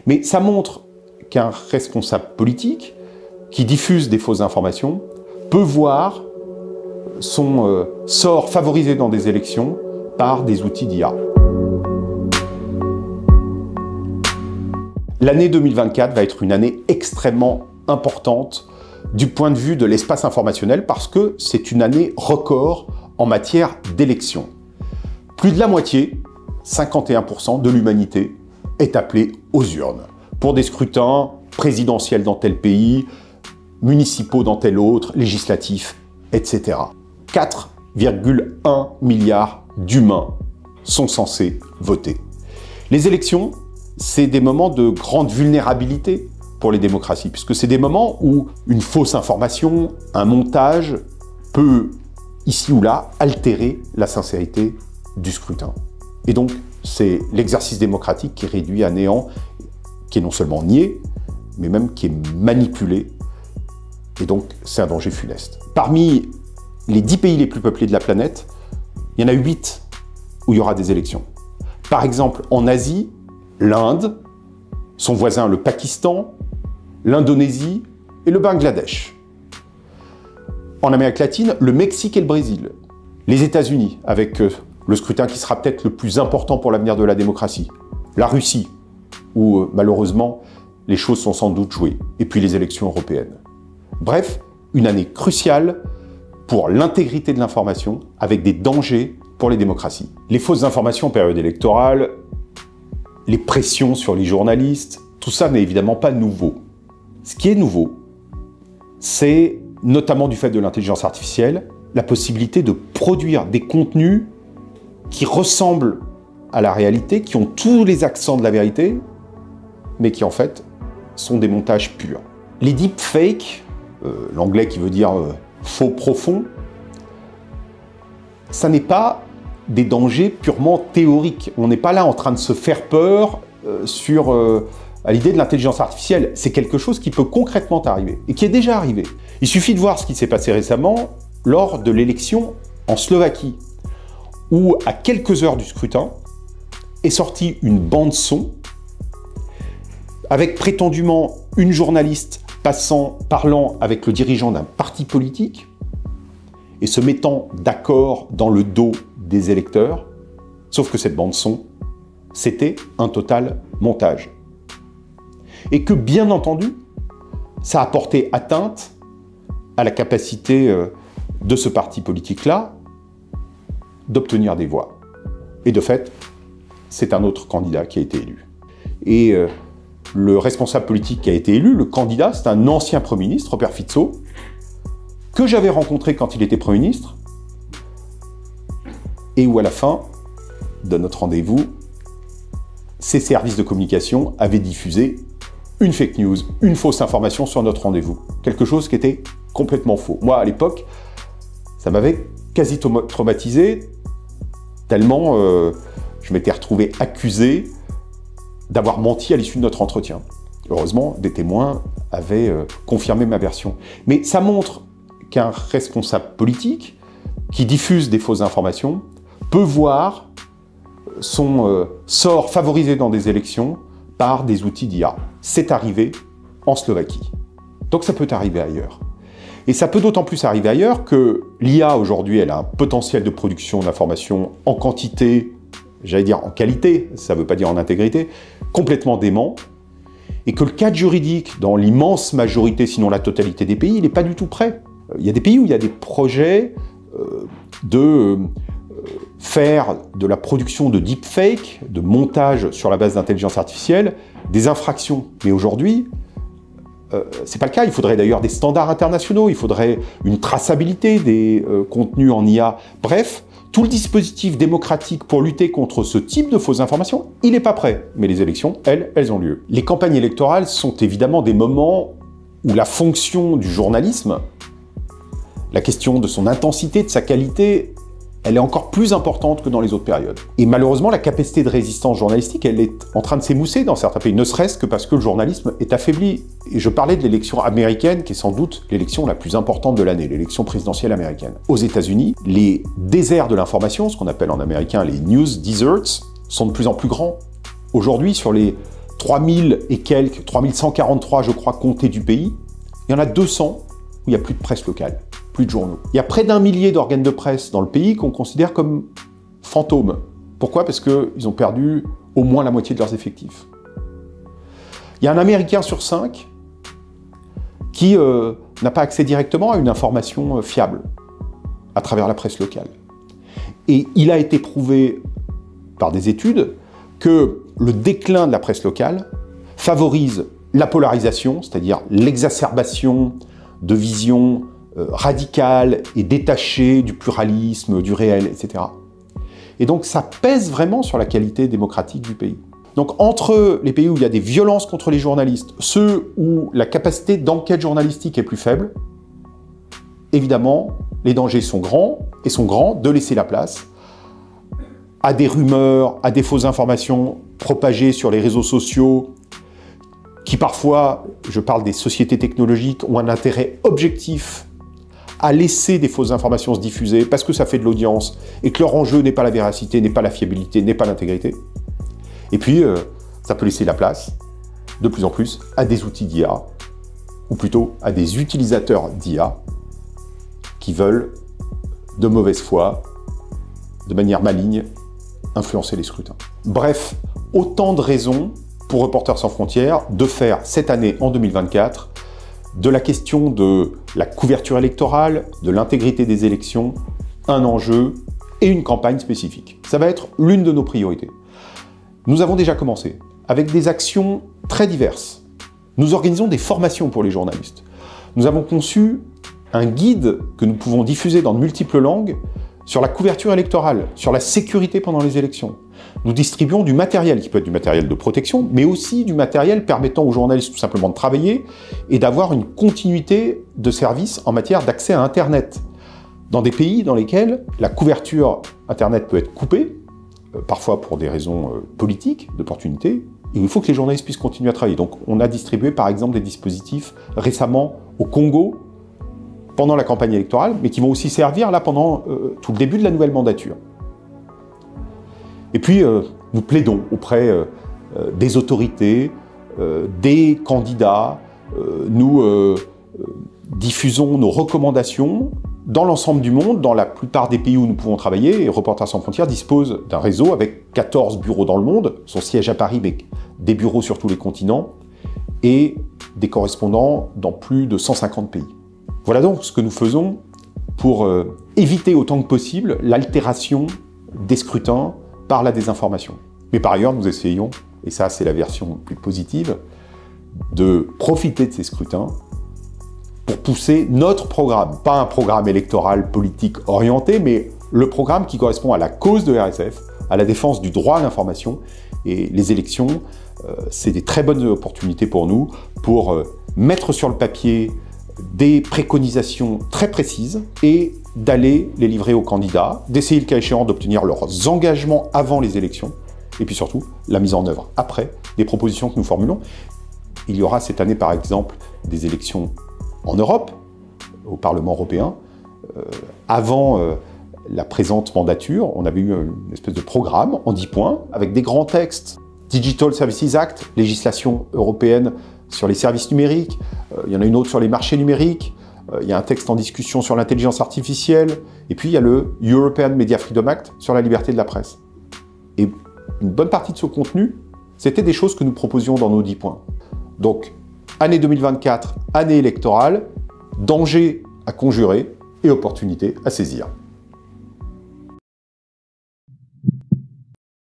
Mais ça montre qu'un responsable politique qui diffuse des fausses informations peut voir son sort favorisé dans des élections par des outils d'IA. L'année 2024 va être une année extrêmement importante du point de vue de l'espace informationnel parce que c'est une année record en matière d'élections. Plus de la moitié, 51% de l'humanité, est appelée aux urnes pour des scrutins présidentiels dans tel pays, municipaux dans tel autre, législatifs, etc. 4,1 milliards d'humains sont censés voter. Les élections, c'est des moments de grande vulnérabilité pour les démocraties, puisque c'est des moments où une fausse information, un montage peut, ici ou là, altérer la sincérité du scrutin. Et donc, c'est l'exercice démocratique qui est réduit à néant, qui est non seulement nié, mais même qui est manipulé. Et donc, c'est un danger funeste. Parmi les 10 pays les plus peuplés de la planète, il y en a 8 où il y aura des élections. Par exemple, en Asie, l'Inde, son voisin le Pakistan, l'Indonésie et le Bangladesh. En Amérique latine, le Mexique et le Brésil. Les États-Unis, avec le scrutin qui sera peut-être le plus important pour l'avenir de la démocratie. La Russie, où malheureusement, les choses sont sans doute jouées. Et puis les élections européennes. Bref, une année cruciale pour l'intégrité de l'information, avec des dangers pour les démocraties. Les fausses informations en période électorale, les pressions sur les journalistes, tout ça n'est évidemment pas nouveau. Ce qui est nouveau, c'est, notamment du fait de l'intelligence artificielle, la possibilité de produire des contenus qui ressemblent à la réalité, qui ont tous les accents de la vérité, mais qui en fait sont des montages purs. Les deepfakes, l'anglais qui veut dire faux profond, ça n'est pas des dangers purement théoriques. On n'est pas là en train de se faire peur à l'idée de l'intelligence artificielle. C'est quelque chose qui peut concrètement arriver, et qui est déjà arrivé. Il suffit de voir ce qui s'est passé récemment lors de l'élection en Slovaquie, où, à quelques heures du scrutin, est sortie une bande-son avec prétendument une journaliste parlant avec le dirigeant d'un parti politique et se mettant d'accord dans le dos des électeurs, sauf que cette bande-son, c'était un total montage. Et que, bien entendu, ça a porté atteinte à la capacité de ce parti politique-là d'obtenir des voix. Et de fait, c'est un autre candidat qui a été élu. Et le responsable politique qui a été élu, le candidat, c'est un ancien Premier ministre, Robert Fico, que j'avais rencontré quand il était Premier ministre, et où à la fin de notre rendez-vous, ses services de communication avaient diffusé une fake news, une fausse information sur notre rendez-vous. Quelque chose qui était complètement faux. Moi, à l'époque, ça m'avait quasi traumatisé, tellement je m'étais retrouvé accusé d'avoir menti à l'issue de notre entretien. Heureusement, des témoins avaient confirmé ma version. Mais ça montre qu'un responsable politique qui diffuse des fausses informations peut voir son sort favorisé dans des élections par des outils d'IA. C'est arrivé en Slovaquie. Donc ça peut arriver ailleurs. Et ça peut d'autant plus arriver ailleurs que l'IA aujourd'hui, elle a un potentiel de production d'informations en quantité, j'allais dire en qualité, ça ne veut pas dire en intégrité, complètement dément, et que le cadre juridique, dans l'immense majorité, sinon la totalité des pays, il n'est pas du tout prêt. Il y a des pays où il y a des projets de faire de la production de deepfake, de montage sur la base d'intelligence artificielle, des infractions. Mais aujourd'hui, c'est pas le cas. Il faudrait d'ailleurs des standards internationaux, il faudrait une traçabilité des contenus en IA. Bref, tout le dispositif démocratique pour lutter contre ce type de fausses informations, il n'est pas prêt. Mais les élections, elles ont lieu. Les campagnes électorales sont évidemment des moments où la fonction du journalisme, la question de son intensité, de sa qualité, elle est encore plus importante que dans les autres périodes. Et malheureusement, la capacité de résistance journalistique, elle est en train de s'émousser dans certains pays, ne serait-ce que parce que le journalisme est affaibli. Et je parlais de l'élection américaine, qui est sans doute l'élection la plus importante de l'année, l'élection présidentielle américaine. Aux États-Unis, les déserts de l'information, ce qu'on appelle en américain les news deserts, sont de plus en plus grands. Aujourd'hui, sur les 3000 et quelques, 3143 je crois comtés du pays, il y en a 200 où il n'y a plus de presse locale, plus de journaux. Il y a près d'1 millier d'organes de presse dans le pays qu'on considère comme fantômes. Pourquoi? Parce qu'ils ont perdu au moins la moitié de leurs effectifs. Il y a un Américain sur 5 qui n'a pas accès directement à une information fiable à travers la presse locale. Et il a été prouvé par des études que le déclin de la presse locale favorise la polarisation, c'est-à-dire l'exacerbation de visions radicales et détachées du pluralisme, du réel, etc. Et donc ça pèse vraiment sur la qualité démocratique du pays. Donc entre les pays où il y a des violences contre les journalistes, ceux où la capacité d'enquête journalistique est plus faible, évidemment, les dangers sont grands, et sont grands de laisser la place à des rumeurs, à des fausses informations propagées sur les réseaux sociaux, qui parfois, je parle des sociétés technologiques, ont un intérêt objectif à laisser des fausses informations se diffuser parce que ça fait de l'audience et que leur enjeu n'est pas la véracité, n'est pas la fiabilité, n'est pas l'intégrité. Et puis, ça peut laisser la place, de plus en plus, à des outils d'IA, ou plutôt à des utilisateurs d'IA qui veulent, de mauvaise foi, de manière maligne, influencer les scrutins. Bref, autant de raisons pour Reporters sans frontières de faire cette année, en 2024, de la question de la couverture électorale, de l'intégrité des élections, un enjeu et une campagne spécifique. Ça va être l'une de nos priorités. Nous avons déjà commencé avec des actions très diverses. Nous organisons des formations pour les journalistes. Nous avons conçu un guide que nous pouvons diffuser dans de multiples langues sur la couverture électorale, sur la sécurité pendant les élections. Nous distribuons du matériel, qui peut être du matériel de protection, mais aussi du matériel permettant aux journalistes tout simplement de travailler et d'avoir une continuité de service en matière d'accès à Internet. Dans des pays dans lesquels la couverture Internet peut être coupée, parfois pour des raisons politiques, d'opportunité, et il faut que les journalistes puissent continuer à travailler. Donc on a distribué par exemple des dispositifs récemment au Congo, pendant la campagne électorale, mais qui vont aussi servir là pendant tout le début de la nouvelle mandature. Et puis, nous plaidons auprès des autorités, des candidats, nous diffusons nos recommandations dans l'ensemble du monde, dans la plupart des pays où nous pouvons travailler, et Reporters sans frontières dispose d'un réseau avec 14 bureaux dans le monde, son siège à Paris, mais des bureaux sur tous les continents, et des correspondants dans plus de 150 pays. Voilà donc ce que nous faisons pour éviter autant que possible l'altération des scrutins par la désinformation. Mais par ailleurs, nous essayons, et ça c'est la version plus positive, de profiter de ces scrutins pour pousser notre programme, pas un programme électoral politique orienté, mais le programme qui correspond à la cause de RSF, à la défense du droit à l'information. Et les élections, c'est des très bonnes opportunités pour nous pour mettre sur le papier des préconisations très précises et d'aller les livrer aux candidats, d'essayer le cas échéant d'obtenir leurs engagements avant les élections, et puis surtout la mise en œuvre après des propositions que nous formulons. Il y aura cette année par exemple des élections en Europe, au Parlement européen. Avant la présente mandature, on avait eu une espèce de programme en 10 points, avec des grands textes, Digital Services Act, législation européenne sur les services numériques, il y en a une autre sur les marchés numériques, il y a un texte en discussion sur l'intelligence artificielle, et puis il y a le European Media Freedom Act sur la liberté de la presse. Et une bonne partie de ce contenu, c'était des choses que nous proposions dans nos 10 points. Donc, année 2024, année électorale, danger à conjurer et opportunité à saisir.